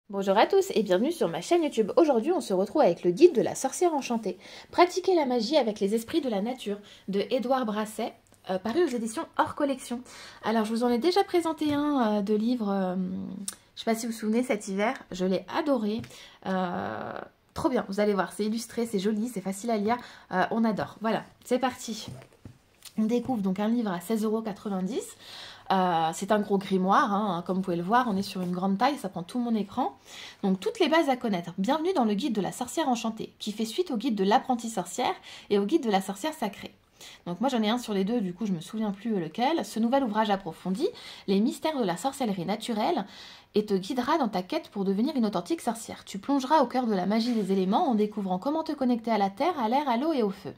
Bonjour à tous et bienvenue sur ma chaîne YouTube. Aujourd'hui, on se retrouve avec le guide de la sorcière enchantée. Pratiquer la magie avec les esprits de la nature de Édouard Brasset, paru aux éditions hors collection. Alors, je vous en ai déjà présenté un de livre, je ne sais pas si vous vous souvenez, cet hiver, je l'ai adoré. Trop bien, vous allez voir, c'est illustré, c'est joli, c'est facile à lire, on adore. Voilà, c'est parti. On découvre donc un livre à 16,90 €. C'est un gros grimoire, hein, comme vous pouvez le voir, on est sur une grande taille, ça prend tout mon écran. Donc toutes les bases à connaître. Bienvenue dans le guide de la sorcière enchantée, qui fait suite au guide de l'apprentie sorcière et au guide de la sorcière sacrée. Donc moi j'en ai un sur les deux, du coup je me souviens plus lequel. Ce nouvel ouvrage approfondit les mystères de la sorcellerie naturelle et te guidera dans ta quête pour devenir une authentique sorcière. Tu plongeras au cœur de la magie des éléments en découvrant comment te connecter à la terre, à l'air, à l'eau et au feu.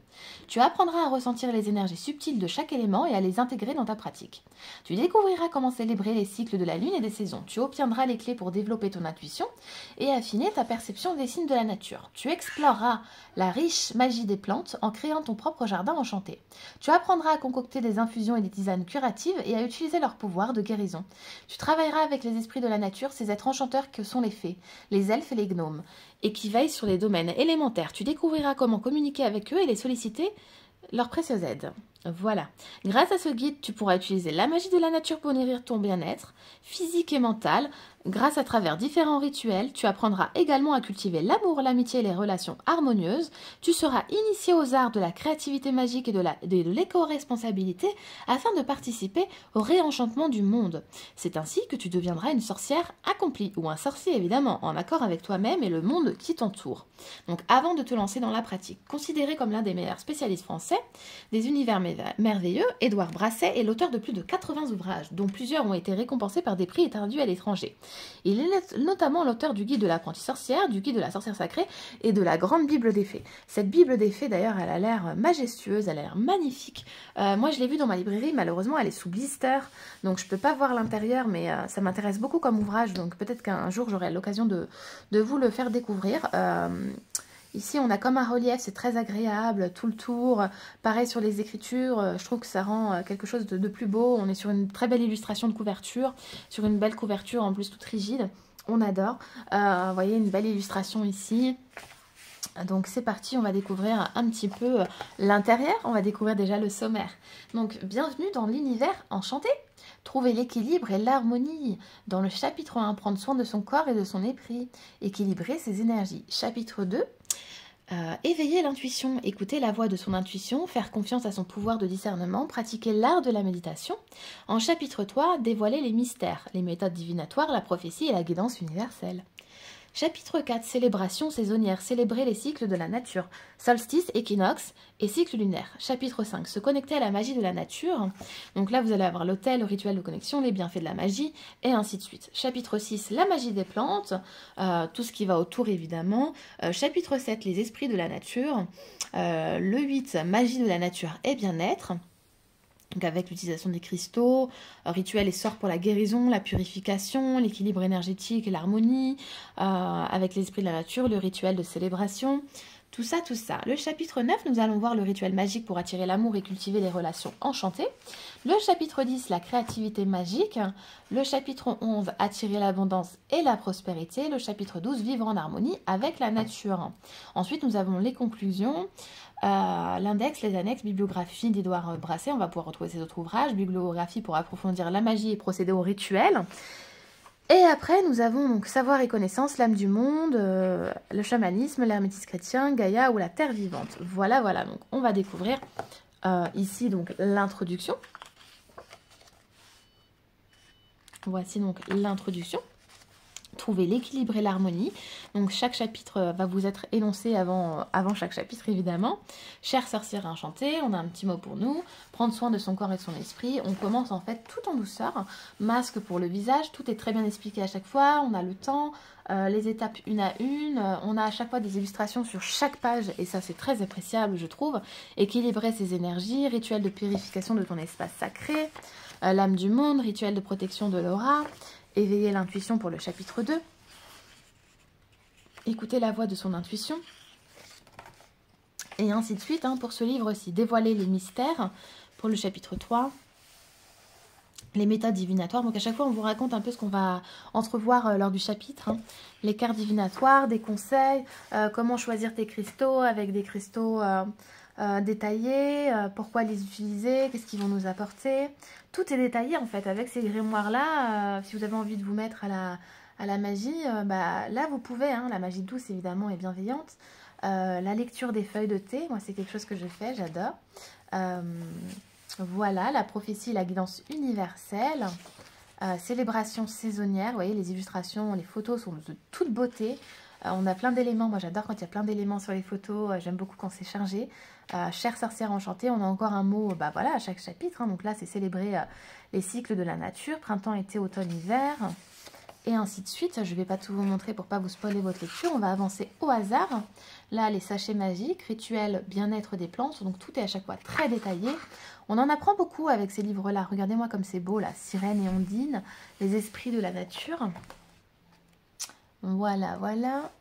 Tu apprendras à ressentir les énergies subtiles de chaque élément et à les intégrer dans ta pratique. Tu découvriras comment célébrer les cycles de la lune et des saisons. Tu obtiendras les clés pour développer ton intuition et affiner ta perception des signes de la nature. Tu exploreras la riche magie des plantes en créant ton propre jardin enchanté. Tu apprendras à concocter des infusions et des tisanes curatives et à utiliser leur pouvoir de guérison. Tu travailleras avec les esprits de la nature, ces êtres enchanteurs que sont les fées, les elfes et les gnomes, et qui veillent sur les domaines élémentaires. Tu découvriras comment communiquer avec eux et les solliciter leur précieuse aide. Voilà. Grâce à ce guide, tu pourras utiliser la magie de la nature pour nourrir ton bien-être physique et mental. Grâce à travers différents rituels, tu apprendras également à cultiver l'amour, l'amitié et les relations harmonieuses. Tu seras initié aux arts de la créativité magique et de l'éco-responsabilité afin de participer au réenchantement du monde. C'est ainsi que tu deviendras une sorcière accomplie, ou un sorcier évidemment, en accord avec toi-même et le monde qui t'entoure. Donc avant de te lancer dans la pratique, considéré comme l'un des meilleurs spécialistes français des univers merveilleux, Édouard Brasset est l'auteur de plus de 80 ouvrages, dont plusieurs ont été récompensés par des prix étendus à l'étranger. Il est notamment l'auteur du guide de l'apprentie sorcière, du guide de la sorcière sacrée et de la grande Bible des fées. Cette Bible des fées, d'ailleurs, elle a l'air majestueuse, elle a l'air magnifique. Moi, je l'ai vue dans ma librairie, malheureusement, elle est sous blister, donc je ne peux pas voir l'intérieur, mais ça m'intéresse beaucoup comme ouvrage, donc peut-être qu'un jour, j'aurai l'occasion de vous le faire découvrir. Ici, on a comme un relief, c'est très agréable, tout le tour. Pareil sur les écritures, je trouve que ça rend quelque chose de plus beau. On est sur une très belle illustration de couverture, sur une belle couverture en plus toute rigide. On adore. Vous voyez, une belle illustration ici. Donc c'est parti, on va découvrir un petit peu l'intérieur. On va découvrir déjà le sommaire. Donc, bienvenue dans l'univers enchanté. Trouver l'équilibre et l'harmonie. Dans le chapitre 1, prendre soin de son corps et de son esprit. Équilibrer ses énergies. Chapitre 2. Éveiller l'intuition, écouter la voix de son intuition, faire confiance à son pouvoir de discernement, pratiquer l'art de la méditation. En chapitre 3, dévoiler les mystères, les méthodes divinatoires, la prophétie et la guidance universelle. Chapitre 4, célébration saisonnière, célébrer les cycles de la nature, solstice, équinoxe et cycle lunaire. Chapitre 5, se connecter à la magie de la nature. Donc là, vous allez avoir l'autel, le rituel de connexion, les bienfaits de la magie, et ainsi de suite. Chapitre 6, la magie des plantes, tout ce qui va autour évidemment. Chapitre 7, les esprits de la nature. Le 8, magie de la nature et bien-être. Donc avec l'utilisation des cristaux, rituels et sorts pour la guérison, la purification, l'équilibre énergétique et l'harmonie, avec l'esprit de la nature, le rituel de célébration, tout ça, tout ça. Le chapitre 9, nous allons voir le rituel magique pour attirer l'amour et cultiver les relations enchantées. Le chapitre 10, la créativité magique. Le chapitre 11, attirer l'abondance et la prospérité. Le chapitre 12, vivre en harmonie avec la nature. Ensuite, nous avons les conclusions. L'index, les annexes, bibliographie d'Édouard Brasset, on va pouvoir retrouver ses autres ouvrages, bibliographie pour approfondir la magie et procéder au rituel. Et après, nous avons donc savoir et connaissance, l'âme du monde, le chamanisme, l'hermétisme chrétien, Gaïa ou la terre vivante. Voilà, voilà, donc on va découvrir ici donc l'introduction. Voici donc l'introduction. Trouver l'équilibre et l'harmonie. Donc chaque chapitre va vous être énoncé avant chaque chapitre évidemment. Chère sorcière enchantée, on a un petit mot pour nous. Prendre soin de son corps et de son esprit. On commence en fait tout en douceur. Masque pour le visage, tout est très bien expliqué à chaque fois. On a le temps, les étapes une à une. On a à chaque fois des illustrations sur chaque page et ça c'est très appréciable je trouve. Équilibrer ses énergies, rituel de purification de ton espace sacré, l'âme du monde, rituel de protection de l'aura. Éveiller l'intuition pour le chapitre 2. Écouter la voix de son intuition. Et ainsi de suite pour ce livre-ci. Dévoiler les mystères pour le chapitre 3. les méthodes divinatoires. Donc à chaque fois, on vous raconte un peu ce qu'on va entrevoir lors du chapitre. Hein. Les cartes divinatoires, des conseils, comment choisir tes cristaux avec des cristaux détaillés, pourquoi les utiliser, qu'est-ce qu'ils vont nous apporter. Tout est détaillé en fait. Avec ces grimoires-là, si vous avez envie de vous mettre à la magie, là vous pouvez. Hein. La magie douce évidemment est bienveillante. La lecture des feuilles de thé, moi c'est quelque chose que je fais, j'adore. Voilà, la prophétie, la guidance universelle, célébration saisonnière, vous voyez les illustrations, les photos sont de toute beauté. On a plein d'éléments, moi j'adore quand il y a plein d'éléments sur les photos, j'aime beaucoup quand c'est chargé. Chère sorcière enchantée, on a encore un mot voilà, à chaque chapitre, hein. Donc là c'est célébrer les cycles de la nature, printemps, été, automne, hiver, et ainsi de suite. Je ne vais pas tout vous montrer pour pas vous spoiler votre lecture, on va avancer au hasard. Là les sachets magiques, rituels, bien-être des plantes, donc tout est à chaque fois très détaillé. On en apprend beaucoup avec ces livres-là. Regardez-moi comme c'est beau, là. Sirène et Ondine, les esprits de la nature. Voilà, voilà.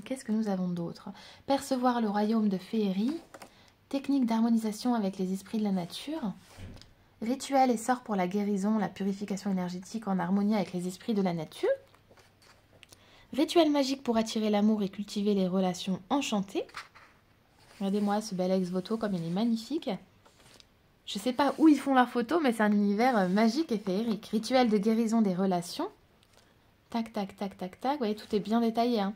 Qu'est-ce que nous avons d'autre? Percevoir le royaume de féerie. Technique d'harmonisation avec les esprits de la nature. Rituel et sort pour la guérison, la purification énergétique en harmonie avec les esprits de la nature. Rituel magique pour attirer l'amour et cultiver les relations enchantées. Regardez-moi ce bel ex-voto comme il est magnifique. Je ne sais pas où ils font leurs photos, mais c'est un univers magique et féerique. Rituel de guérison des relations. Tac, tac, tac, tac, tac. Vous voyez, tout est bien détaillé. Hein.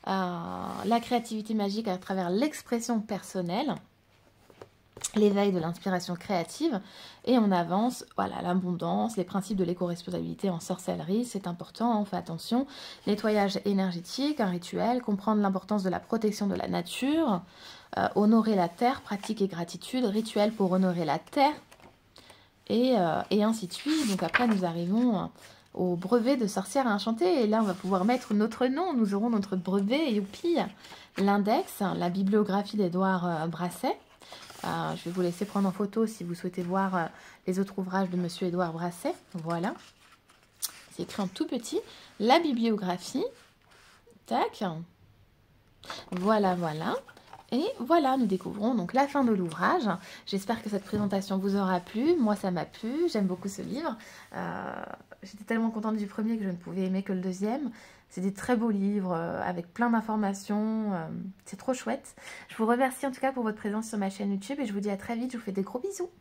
La créativité magique à travers l'expression personnelle. L'éveil de l'inspiration créative. Et on avance, voilà, l'abondance, les principes de l'éco-responsabilité en sorcellerie. C'est important, on fait attention. Nettoyage énergétique, un rituel. Comprendre l'importance de la protection de la nature. Honorer la terre, pratique et gratitude, rituel pour honorer la terre, et ainsi de suite. Donc après, nous arrivons au brevet de sorcière à enchanter, et là, on va pouvoir mettre notre nom, nous aurons notre brevet, youpi, l'index, la bibliographie d'Édouard Brasset. Je vais vous laisser prendre en photo si vous souhaitez voir les autres ouvrages de Monsieur Édouard Brasset. Voilà, c'est écrit en tout petit, la bibliographie, tac, voilà, voilà. Et voilà, nous découvrons donc la fin de l'ouvrage. J'espère que cette présentation vous aura plu. Moi, ça m'a plu. J'aime beaucoup ce livre. J'étais tellement contente du premier que je ne pouvais aimer que le deuxième. C'est des très beaux livres avec plein d'informations. C'est trop chouette. Je vous remercie en tout cas pour votre présence sur ma chaîne YouTube et je vous dis à très vite. Je vous fais des gros bisous.